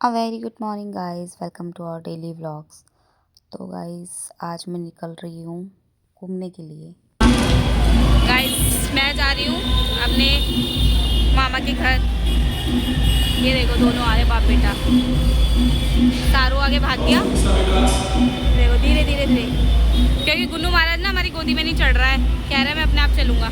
A very good morning guys, welcome to our daily vlogs. तो guys आज मैं निकल रही हूँ घूमने के लिए। गाइस मैं जा रही हूँ अपने मामा के घर। ये देखो दोनों आ रहे बाप बेटा। सारू आगे भाग गया, देखो धीरे धीरे धीरे, क्योंकि गुन्नू महाराज ना हमारी गोदी में नहीं चढ़ रहा है, कह रहा है मैं अपने आप चलूँगा।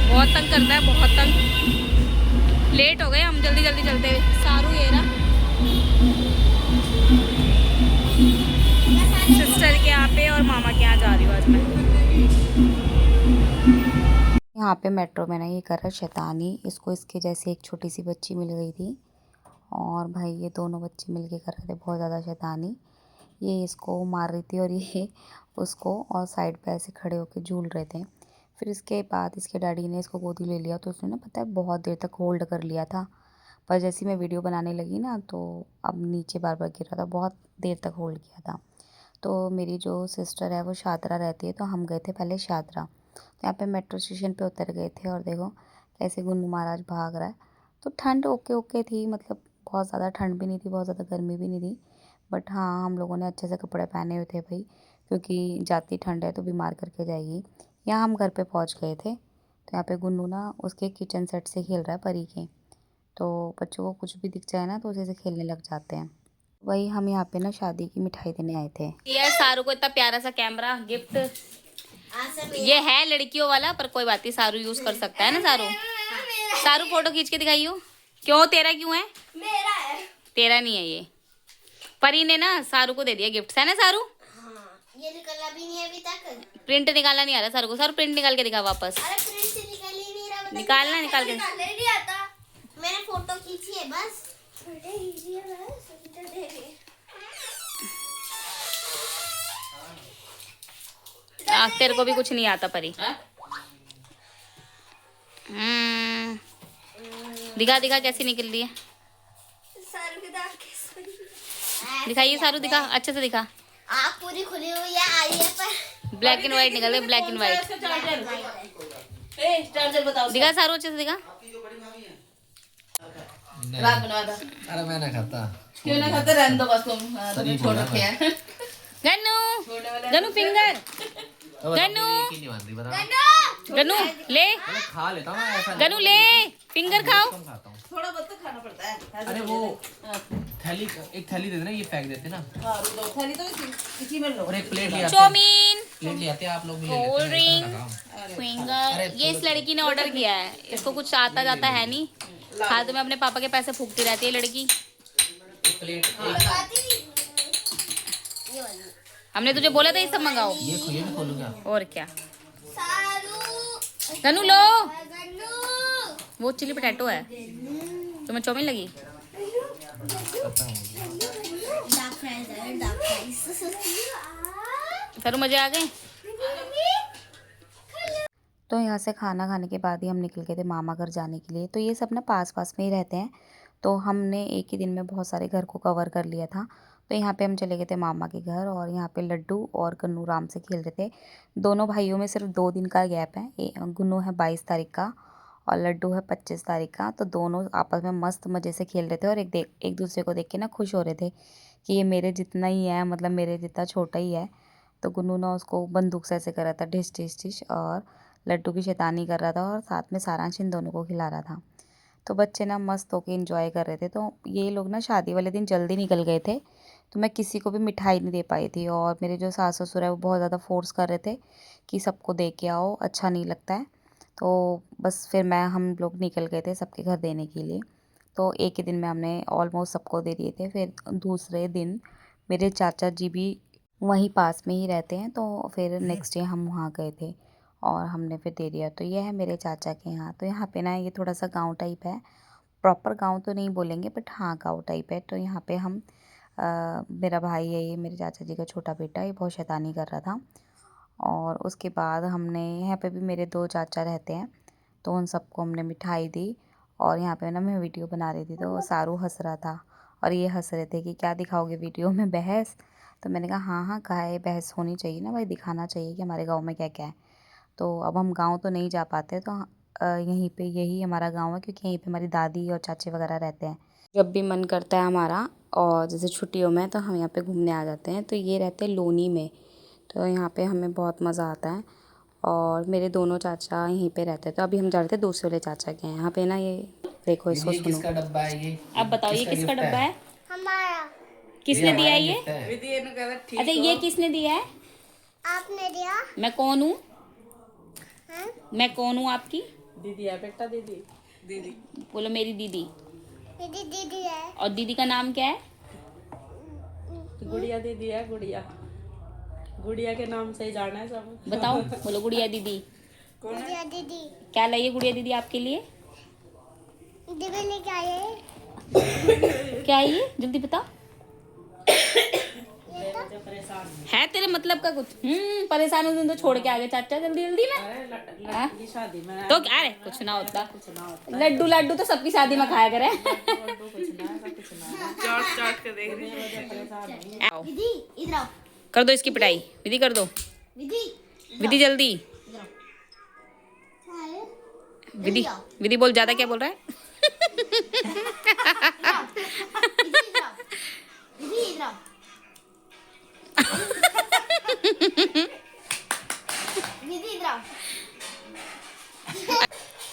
बहुत तंग करता है, बहुत तंग। लेट हो गए हम जल्दी जल्दी चलते हुए। सारू ये रहा सिस्टर के यहाँ पे और मामा के यहाँ जा रही हूँ आज मैं। यहाँ पे मेट्रो में ना ये कर रहा है शैतानी। इसको इसके जैसे एक छोटी सी बच्ची मिल गई थी और भाई ये दोनों बच्चे मिलके कर रहे थे बहुत ज़्यादा शैतानी। ये इसको मार रही थी और ये उसको, और साइड पे ऐसे खड़े होके झूल रहे थे। फिर इसके बाद इसके डैडी ने इसको गोदी ले लिया तो उसने ना पता है बहुत देर तक होल्ड कर लिया था। पर जैसे ही मैं वीडियो बनाने लगी ना तो अब नीचे बार बार गिर रहा था, बहुत देर तक होल्ड किया था। तो मेरी जो सिस्टर है वो शादरा रहती है, तो हम गए थे पहले शादरा। तो यहाँ पे मेट्रो स्टेशन पे उतर गए थे और देखो कैसे गुन्नू महाराज भाग रहा है। तो ठंड ओके ओके थी, मतलब बहुत ज़्यादा ठंड भी नहीं थी, बहुत ज़्यादा गर्मी भी नहीं थी। बट हाँ, हम लोगों ने अच्छे से कपड़े पहने हुए थे भाई, क्योंकि जाती ठंड है तो बीमार करके जाएगी। यहाँ हम घर पे पहुँच गए थे। तो यहाँ पे गुन्नू ना उसके किचन सेट से खेल रहा है परी के। तो बच्चों को कुछ भी दिख जाए ना तो उसी से खेलने लग जाते हैं। वही हम यहाँ पे ना शादी की मिठाई देने आए थे। ये सारू को इतना प्यारा सा कैमरा गिफ्ट, ये है लड़कियों वाला, पर कोई बात नहीं, सारू यूज कर सकता है ना। सारू सारू फोटो खींच के दिखाइयो। क्यों तेरा क्यों है? मेरा है। तेरा नहीं है ये, परी ने ना सारू को दे दिया गिफ्ट, है ना सारू? हाँ, ये निकला भी नहीं है अभी तक। प्रिंट निकालना नहीं आ रहा सारू को। सारू प्रिंट निकाल के दिखा वापस। अरे प्रिंट से निकाल ही नहीं रहा। निकालना निकाल के नहीं आता। मैंने फोटो खींची है बस। फोटो खींची है बस, तो दे दे। तेरे को भी कुछ नहीं आता परी। दिखा दिखा कैसी निकल रही है। दिखाइए सारू, दिखा अच्छे से दिखा। आप पूरी खुली हुई है, आई है पर ब्लैक एंड व्हाइट निकल गई, ब्लैक एंड व्हाइट। दिखा सारू अच्छे से दिखा। अरे मैं ना खाता। क्यों ना खाते, रहने दो बस तुम छोड़ रखे हैं। गन्नू गन्नू फिंगर, गन्नू गन्नू ले, खा लेता हूँ ऐसा। गन्नू ले फिंगर खाओ। थोड़ा बहुत तो खाना पड़ता है। अरे वो थैली, एक थैली दे देना, ये फेंक देते ना। हाँ, दो थैली तो इसी में लो। और एक प्लेट ले आते, चौमीन, प्लेट ले आते आप लोग भी ले कोल्ड लेते हैं। Drink, finger. ये इस लड़की ने ऑर्डर किया है, इसको कुछ आता जाता है नहीं। फालतू में अपने पापा के पैसे फूकती रहती है लड़की। प्लेट हमने तुझे बोला था ये सब मंगाओ। ये खुले में खोलूँ क्या? और क्या। गन्नू लो, वो चिली पोटैटो है। तुम्हें चौमिन लगी? सरू मजे आ गए। तो यहाँ से खाना खाने के बाद ही हम निकल गए थे मामा घर जाने के लिए। तो ये सब ना पास पास में ही रहते हैं, तो हमने एक ही दिन में बहुत सारे घर को कवर कर लिया था। तो यहाँ पे हम चले गए थे मामा के घर और यहाँ पे लड्डू और गन्नू राम से खेल रहे थे। दोनों भाइयों में सिर्फ 2 दिन का गैप है। गुन्नू है 22 तारीख का और लड्डू है 25 तारीख का। तो दोनों आपस में मस्त मज़े से खेल रहे थे और एक दूसरे को देख के ना खुश हो रहे थे कि ये मेरे जितना ही है, मतलब मेरे जितना छोटा ही है। तो गुन्नू ना उसको बंदूक से ऐसे कर रहा था, डिश डिश डिश, और लड्डू की शैतानी कर रहा था और साथ में सारांश इन दोनों को खिला रहा था। तो बच्चे ना मस्त होके एंजॉय कर रहे थे। तो ये लोग ना शादी वाले दिन जल्दी निकल गए थे, तो मैं किसी को भी मिठाई नहीं दे पाई थी। और मेरे जो सास ससुर है वो बहुत ज़्यादा फोर्स कर रहे थे कि सबको दे के आओ, अच्छा नहीं लगता है। तो बस फिर हम लोग निकल गए थे सबके घर देने के लिए। तो एक ही दिन में हमने ऑलमोस्ट सबको दे दिए थे। फिर दूसरे दिन मेरे चाचा जी भी वहीं पास में ही रहते हैं, तो फिर नेक्स्ट डे हम वहाँ गए थे और हमने फिर दे दिया। तो ये है मेरे चाचा के यहाँ। तो यहाँ पे ना ये थोड़ा सा गांव टाइप है, प्रॉपर गांव तो नहीं बोलेंगे बट हाँ गांव टाइप है। तो यहाँ पे हम मेरा भाई है, ये मेरे चाचा जी का छोटा बेटा, ये बहुत शैतानी कर रहा था। और उसके बाद हमने यहाँ पे भी मेरे 2 चाचा रहते हैं, तो उन सबको हमने मिठाई दी। और यहाँ पे ना मैं वीडियो बना रही थी तो सारू हंस रहा था और ये हंस रहे थे कि क्या दिखाओगे वीडियो में, बहस? तो मैंने कहा हाँ हाँ, कहा है बहस होनी चाहिए ना भाई, दिखाना चाहिए कि हमारे गाँव में क्या क्या है। तो अब हम गाँव तो नहीं जा पाते, तो यहीं पे यही हमारा गाँव है, क्योंकि यहीं पे हमारी दादी और चाची वगैरह रहते हैं। जब भी मन करता है हमारा और जैसे छुट्टियों में, तो हम यहाँ पे घूमने आ जाते हैं। तो ये रहते हैं लोनी में, तो यहाँ पे हमें बहुत मज़ा आता है। और मेरे दोनों चाचा यहीं पे रहते हैं। तो अभी हम जा रहे थे दूसरे वाले चाचा के यहाँ पे ना, ये देखो इसको ये सुनो। किसका डब्बा है ये? अब बताओ ये किसका गिफ्ट डब्बा है? हमारा। किसने दिया हमारा ये? गिफ्ट है। विधि ने कहा ठीक अच्छा ये किसने दिया है? आपने दिया? मैं कौन हूँ? हाँ? मैं कौन हूँ आपकी? दीदी है बेटा, दीदी दीदी बोलो मेरी दीदी। दीदी दीदी है। और दीदी का नाम क्या है? गुड़िया दीदी है। गुड़िया गुड़िया के नाम से ही जाना है सब। बताओ, बोलो गुड़िया दीदी। गुड़िया दीदी। क्या लाई है गुड़िया दीदी आपके लिए? दीदी लेके आए। क्या है ये? जल्दी बता। ये तो परेशान है तेरे मतलब का कुछ? परेशान हो तो छोड़ के आ गए चाचा जल्दी जल्दी में। हाँ? की शादी में तो क्या है, कुछ ना होता। लड्डू लड्डू तो सबकी शादी में खाया करे। चाट चाट के देख रही है। आओ, दीदी इधर आओ। कर दो इसकी पिटाई। विधि कर दो। दीदी विधि जल्दी। विधि विधि बोल, ज्यादा क्या बोल रहा है? दीदी इधर आओ। दीदी इधर आओ। दीदी इधर आओ।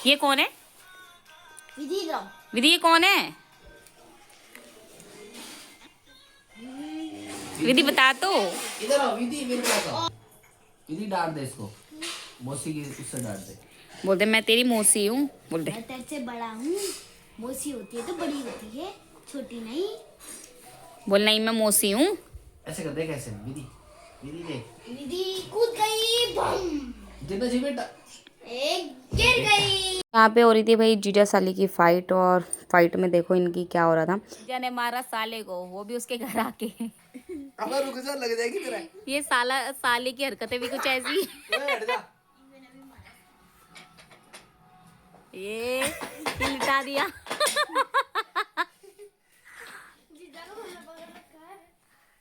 ये कौन है? दीदी इधर आओ। विधि ये कौन है? विधि बता तो। इधर आओ विधि, मेरे पास आओ। विधि डांट दे इसको, मौसी की उससे डांट दे। बोल दे मैं तेरी मौसी हूँ। बोल दे। मैं तेरे से बड़ा हूँ। मौसी होती है तो बड़ी होती है, छोटी नहीं। बोल नहीं मैं मौसी हूँ। ऐसे कर दे, कैसे विधि? विधि देख, दीदी कूद गई, बम। जितना जी बेटा। एक गिर गई। यहाँ पे हो रही थी भाई जीजा साली की फाइट, और फाइट में देखो इनकी क्या हो रहा था। जीजा ने मारा साले को, वो भी उसके घर आके। अब रुक जा, लग जाएगी तेरा। ये साले की हरकतें भी कुछ ऐसी। हट जा। ये लिटा दिया।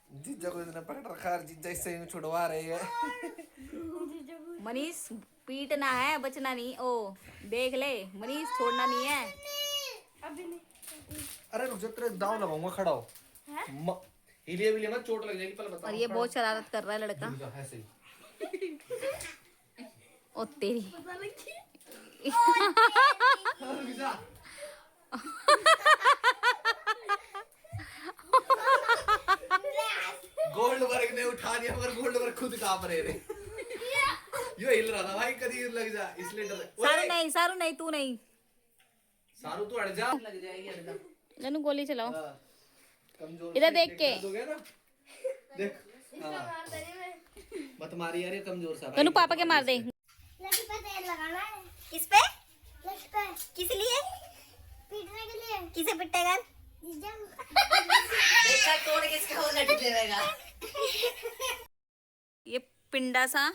जीजा को इसने पकड़ रखा है, जीजा इससे यूं छुड़वा रही है। मनीष पीटना है, बचना नहीं। ओ देख ले मनीष, छोड़ना नहीं है। अरे रुक जा, तेरे दांव लगाऊंगा, खड़ा हो। हिले भी लेना, चोट लग जाएगी, पहले बता। और ये बहुत शरारत कर रहा है लड़का। ऐसे ही। ओ तेरी। रुक जा। गोल्ड वर्ग ने उठा दिया, मगर गोल्ड वर्ग खुद कांप रहे थे। यो हिल रहा था भाई, कभी लग जा, इसलिए डर। सारू नहीं तू नहीं। सारू तू हट जा। लग जाएगी एकदम। जनू गोली चलाओ। कमजोर इधर से देख के। दर्द हो गया ना? देख। हाँ। मत मारी यार, ये कमजोर सा। जनू पापा के मार दे। लड़की पे तेल लगाना है। किस पे? लड़की पे किस लिए? पीटने के लिए। किसे पिटेगा? जीजा। देखा कौन किसका वो लट देगा। ये पिंडा सा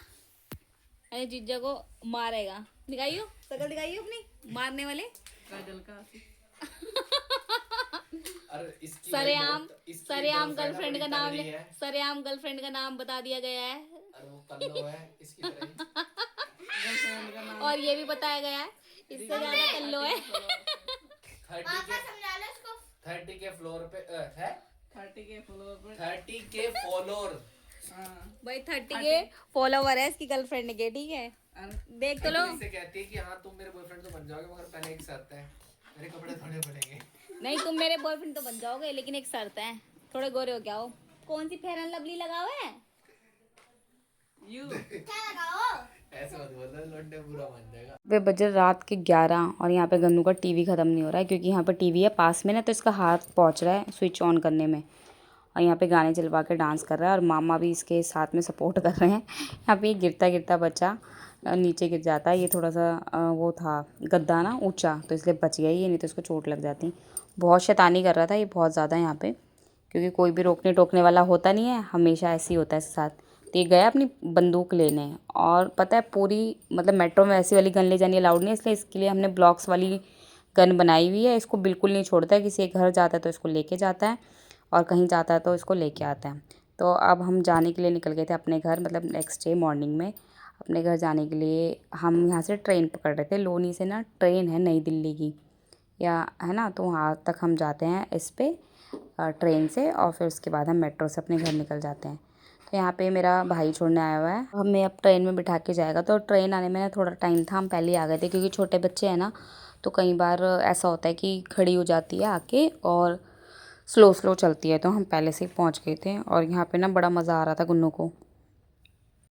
अरे जीजा को मारेगा। दिखाइयो शकल, दिखाइयो अपनी मारने वाले। काजल का अरे इसकी सरेआम गर्लफ्रेंड का नाम सरेआम गर्लफ्रेंड का नाम बता दिया गया है। अरे वो कल्लो है इसकी तरह। और ये भी बताया गया है इससे ज्यादा कल्लो है। 30 के फ्लोर पे है। 30 के फ्लोर पर। 30 के फॉलोअर। भाई 30 के फॉलोवर है इसकी गर्लफ्रेंड के, ठीक है। देख तो लो। इससे कहती है कि हाँ तुम मेरे बॉयफ्रेंड तो बन जाओगे, मगर पहले एक शर्त है, मेरे कपड़े धोने पड़ेंगे। नहीं तुम मेरे बॉयफ्रेंड तो बन जाओगे, लेकिन एक शर्त है, थोड़े गोरे हो क्या हो। कौन सी फेयर एंड लवली लगाओ है? क्या लगाओ? ऐसे मत बोलना, लौंडे बुरा मान जाएगा। वे बजे रात के 11 और यहाँ पे गन्नू का टीवी ख़त्म नहीं हो रहा है, क्योंकि यहाँ पे टीवी है पास में ना, तो इसका हाथ पहुँच रहा है स्विच ऑन करने में, और यहाँ पे गाने चलवा के डांस कर रहा है, और मामा भी इसके साथ में सपोर्ट कर रहे हैं। यहाँ पे गिरता गिरता बच्चा नीचे गिर जाता है। ये थोड़ा सा वो था गद्दा ना ऊंचा, तो इसलिए बच गया ये, नहीं तो इसको चोट लग जाती। बहुत शैतानी कर रहा था ये बहुत ज़्यादा यहाँ पे, क्योंकि कोई भी रोकने टोकने वाला होता नहीं है, हमेशा ऐसे ही होता है इसके साथ। तो ये गया अपनी बंदूक लेने, और पता है पूरी मतलब मेट्रो में ऐसी वाली गन ले जानी अलाउड नहीं है, इसलिए इसके लिए हमने ब्लॉक्स वाली गन बनाई हुई है। इसको बिल्कुल नहीं छोड़ता है, किसी के घर जाता है तो इसको लेके जाता है, और कहीं जाता है तो इसको लेके आता है। तो अब हम जाने के लिए निकल गए थे अपने घर, मतलब नेक्स्ट डे मॉर्निंग में। अपने घर जाने के लिए। हम यहाँ से ट्रेन पकड़ रहे थे, लोनी से ना ट्रेन है नई दिल्ली की, या है ना, तो वहाँ तक हम जाते हैं इस पे ट्रेन से, और फिर उसके बाद हम मेट्रो से अपने घर निकल जाते हैं। तो यहाँ पे मेरा भाई छोड़ने आया हुआ है, हमें अब ट्रेन में बिठा के जाएगा। तो ट्रेन आने में ना थोड़ा टाइम था, हम पहले ही आ गए थे क्योंकि छोटे बच्चे हैं ना, तो कई बार ऐसा होता है कि खड़ी हो जाती है आके और स्लो स्लो चलती है, तो हम पहले से ही पहुँच गए थे। और यहाँ पे ना बड़ा मज़ा आ रहा था गुन्नू को।